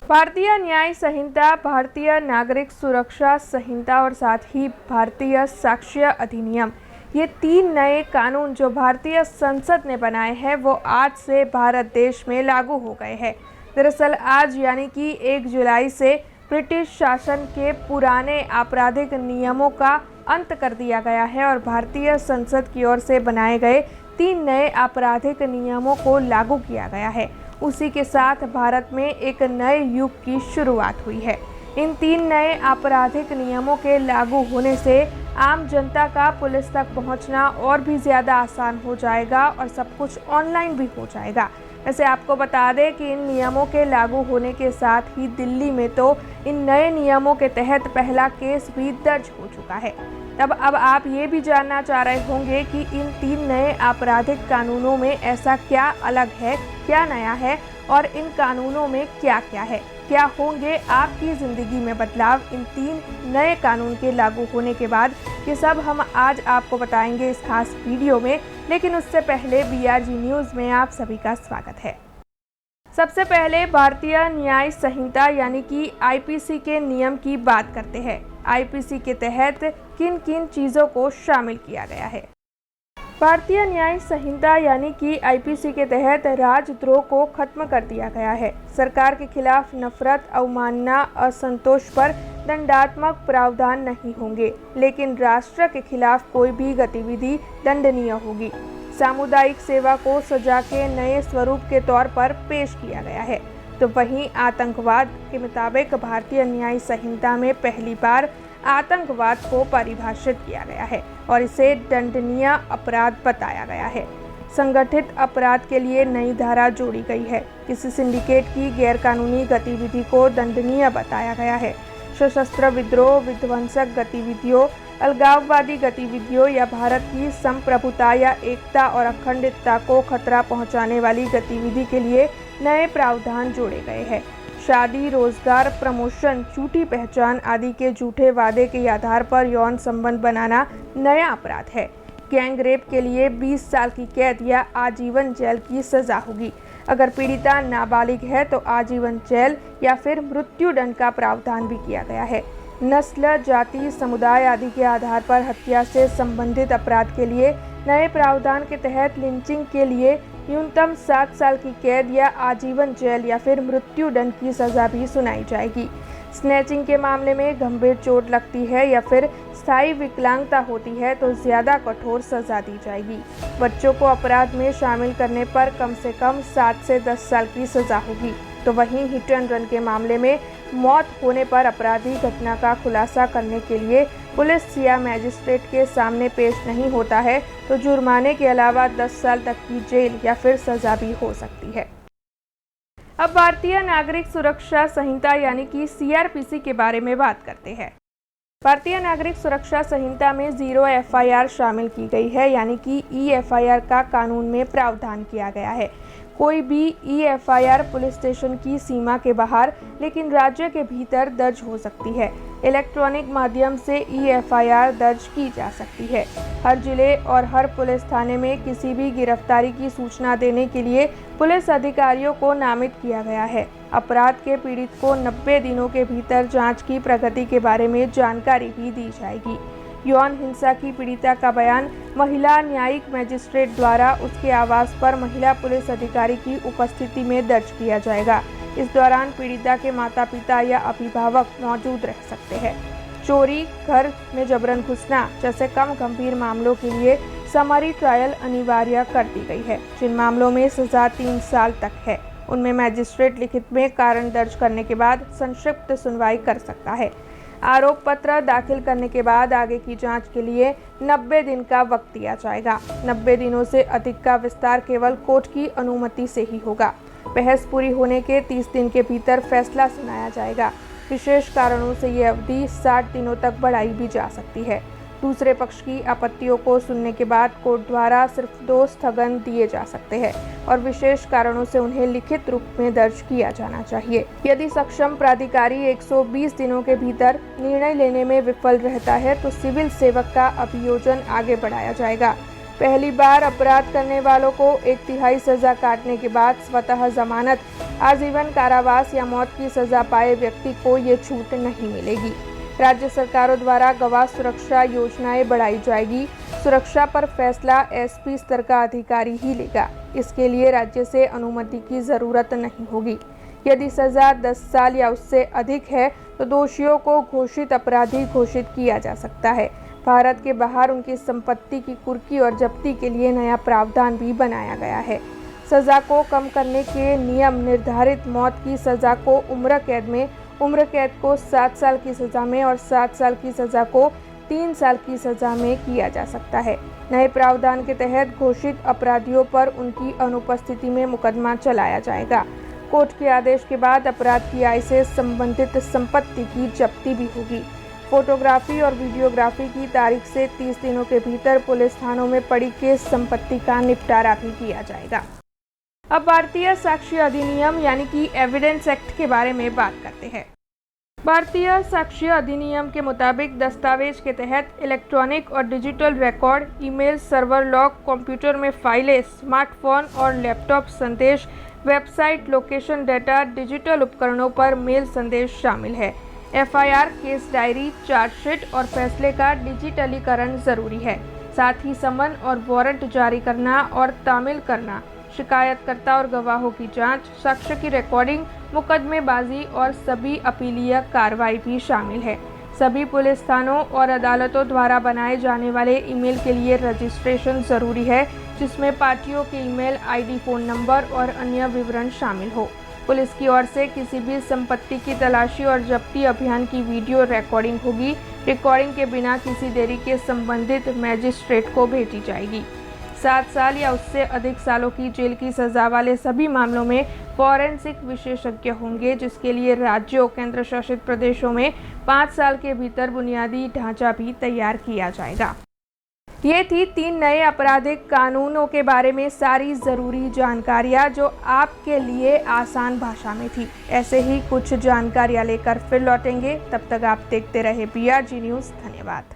भारतीय न्याय संहिता, भारतीय नागरिक सुरक्षा संहिता और साथ ही भारतीय साक्ष्य अधिनियम, ये 3 नए कानून जो भारतीय संसद ने बनाए हैं वो आज से भारत देश में लागू हो गए हैं। दरअसल आज यानी कि 1 जुलाई से ब्रिटिश शासन के पुराने आपराधिक नियमों का अंत कर दिया गया है और भारतीय संसद की ओर से बनाए गए 3 नए आपराधिक नियमों को लागू किया गया है। उसी के साथ भारत में एक नए युग की शुरुआत हुई है। इन 3 नए आपराधिक नियमों के लागू होने से आम जनता का पुलिस तक पहुंचना और भी ज़्यादा आसान हो जाएगा और सब कुछ ऑनलाइन भी हो जाएगा। वैसे आपको बता दें कि इन नियमों के लागू होने के साथ ही दिल्ली में तो इन नए नियमों के तहत पहला केस भी दर्ज हो चुका है। तब अब आप ये भी जानना चाह रहे होंगे कि इन 3 नए आपराधिक कानूनों में ऐसा क्या अलग है, क्या नया है और इन कानूनों में क्या क्या है। क्या होंगे आपकी ज़िंदगी में बदलाव इन 3 नए कानून के लागू होने के बाद, ये सब हम आज आपको बताएंगे इस खास वीडियो में। लेकिन उससे पहले BRG न्यूज़ में आप सभी का स्वागत है। सबसे पहले भारतीय न्याय संहिता यानी कि IPC के नियम की बात करते हैं। IPC के तहत किन किन चीज़ों को शामिल किया गया है। भारतीय न्याय संहिता यानी कि IPC के तहत राजद्रोह को खत्म कर दिया गया है। सरकार के खिलाफ नफरत, अवमानना, असंतोष पर दंडात्मक प्रावधान नहीं होंगे, लेकिन राष्ट्र के खिलाफ कोई भी गतिविधि दंडनीय होगी। सामुदायिक सेवा को सजा के नए स्वरूप के तौर पर पेश किया गया है। तो वहीं आतंकवाद के मुताबिक भारतीय न्याय संहिता में पहली बार आतंकवाद को परिभाषित किया गया है और इसे दंडनीय अपराध बताया गया है। संगठित अपराध के लिए नई धारा जोड़ी गई है। किसी सिंडिकेट की गैरकानूनी गतिविधि को दंडनीय बताया गया है। सशस्त्र विद्रोह, विध्वंसक गतिविधियों, अलगाववादी गतिविधियों या भारत की संप्रभुता या एकता और अखंडता को खतरा पहुंचाने वाली गतिविधि के लिए नए प्रावधान जोड़े गए हैं। शादी, रोजगार, प्रमोशन, झूठी पहचान आदि के झूठे वादे के आधार पर यौन संबंध बनाना नया अपराध है। गैंग रेप के लिए 20 साल की कैद या आजीवन जेल की सजा होगी। अगर पीड़िता नाबालिग है तो आजीवन जेल या फिर मृत्युदंड का प्रावधान भी किया गया है। नस्ल, जाति, समुदाय आदि के आधार पर हत्या से संबंधित अपराध के लिए नए प्रावधान के तहत लिंचिंग के लिए न्यूनतम 7 साल की कैद या आजीवन जेल या फिर मृत्युदंड की सजा भी सुनाई जाएगी। स्नैचिंग के मामले में गंभीर चोट लगती है या फिर स्थायी विकलांगता होती है तो ज़्यादा कठोर सजा दी जाएगी। बच्चों को अपराध में शामिल करने पर कम से कम 7 से 10 साल की सजा होगी। तो वहीं हिट एंड रन के मामले में मौत होने पर अपराधी घटना का खुलासा करने के लिए पुलिस या मैजिस्ट्रेट के सामने पेश नहीं होता है तो जुर्माने के अलावा 10 साल तक की जेल या फिर सजा भी हो सकती है। अब भारतीय नागरिक सुरक्षा संहिता यानी कि CRPC के बारे में बात करते हैं। भारतीय नागरिक सुरक्षा संहिता में 0 FIR शामिल की गई है, यानी कि EFIR का कानून में प्रावधान किया गया है। कोई भी EFIR पुलिस स्टेशन की सीमा के बाहर लेकिन राज्य के भीतर दर्ज हो सकती है। इलेक्ट्रॉनिक माध्यम से EFIR दर्ज की जा सकती है। हर जिले और हर पुलिस थाने में किसी भी गिरफ्तारी की सूचना देने के लिए पुलिस अधिकारियों को नामित किया गया है। अपराध के पीड़ित को 90 दिनों के भीतर जांच की प्रगति के बारे में जानकारी भी दी जाएगी। यौन हिंसा की पीड़िता का बयान महिला न्यायिक मजिस्ट्रेट द्वारा उसके आवास पर महिला पुलिस अधिकारी की उपस्थिति में दर्ज किया जाएगा। इस दौरान पीड़िता के माता पिता या अभिभावक मौजूद रह सकते हैं। चोरी, घर में जबरन घुसना जैसे कम गंभीर मामलों के लिए समरी ट्रायल अनिवार्य कर दी गई है। जिन मामलों में सजा 3 साल तक है उनमें मैजिस्ट्रेट लिखित में कारण दर्ज करने के बाद संक्षिप्त सुनवाई कर सकता है। आरोप पत्र दाखिल करने के बाद आगे की जांच के लिए 90 दिन का वक्त दिया जाएगा। 90 दिनों से अधिक का विस्तार केवल कोर्ट की अनुमति से ही होगा। बहस पूरी होने के 30 दिन के भीतर फैसला सुनाया जाएगा। विशेष कारणों से ये अवधि 60 दिनों तक बढ़ाई भी जा सकती है। दूसरे पक्ष की आपत्तियों को सुनने के बाद कोर्ट द्वारा सिर्फ 2 स्थगन दिए जा सकते हैं और विशेष कारणों से उन्हें लिखित रूप में दर्ज किया जाना चाहिए। यदि सक्षम प्राधिकारी 120 दिनों के भीतर निर्णय लेने में विफल रहता है तो सिविल सेवक का अभियोजन आगे बढ़ाया जाएगा। पहली बार अपराध करने वालों को 1/3 सजा काटने के बाद स्वतः जमानत आजीवन कारावास या मौत की सजा पाए व्यक्ति को ये छूट नहीं मिलेगी। राज्य सरकारों द्वारा गवाह सुरक्षा योजनाएं बढ़ाई जाएगी। सुरक्षा पर फैसला एसपी स्तर का अधिकारी ही लेगा। इसके लिए राज्य से अनुमति की जरूरत नहीं होगी। यदि सजा 10 साल या उससे अधिक है तो दोषियों को घोषित अपराधी घोषित किया जा सकता है। भारत के बाहर उनकी संपत्ति की कुर्की और जब्ती के लिए नया प्रावधान भी बनाया गया है। सजा को कम करने के नियम निर्धारित मौत की सजा को उम्र कैद में, उम्र कैद को 7 साल की सजा में और 7 साल की सजा को 3 साल की सजा में किया जा सकता है। नए प्रावधान के तहत घोषित अपराधियों पर उनकी अनुपस्थिति में मुकदमा चलाया जाएगा। कोर्ट के आदेश के बाद अपराध की आय से संबंधित संपत्ति की जब्ती भी होगी। फोटोग्राफी और वीडियोग्राफी की तारीख से 30 दिनों के भीतर पुलिस थानों में पड़ी केस संपत्ति का निपटारा भी किया जाएगा। अब भारतीय साक्ष्य अधिनियम यानी कि एविडेंस एक्ट के बारे में बात करते हैं। भारतीय साक्ष्य अधिनियम के मुताबिक दस्तावेज के तहत इलेक्ट्रॉनिक और digital record, email, server log, computer में फाइलें, स्मार्टफोन और लैपटॉप संदेश, वेबसाइट, लोकेशन डेटा, डिजिटल उपकरणों पर मेल संदेश शामिल है। एफआईआर, केस डायरी, चार्जशीट और फैसले का डिजिटलीकरण जरूरी है। साथ ही समन और वारंट जारी करना और तामील करना, शिकायतकर्ता और गवाहों की जांच, साक्ष्य की रिकॉर्डिंग, मुकदमेबाजी और सभी अपीलीय कार्रवाई भी शामिल है। सभी पुलिस थानों और अदालतों द्वारा बनाए जाने वाले ईमेल के लिए रजिस्ट्रेशन जरूरी है, जिसमें पार्टियों के ईमेल आईडी, फोन नंबर और अन्य विवरण शामिल हो। पुलिस की ओर से किसी भी संपत्ति की तलाशी और जब्ती अभियान की वीडियो रिकॉर्डिंग होगी। रिकॉर्डिंग के बिना किसी देरी के संबंधित मैजिस्ट्रेट को भेजी जाएगी। 7 साल या उससे अधिक सालों की जेल की सजा वाले सभी मामलों में फॉरेंसिक विशेषज्ञ होंगे, जिसके लिए राज्यों, केंद्र शासित प्रदेशों में 5 साल के भीतर बुनियादी ढांचा भी तैयार किया जाएगा। ये थी 3 नए आपराधिक कानूनों के बारे में सारी ज़रूरी जानकारियाँ जो आपके लिए आसान भाषा में थी। ऐसे ही कुछ जानकारियाँ लेकर फिर लौटेंगे। तब तक आप देखते रहे BRG न्यूज़। धन्यवाद।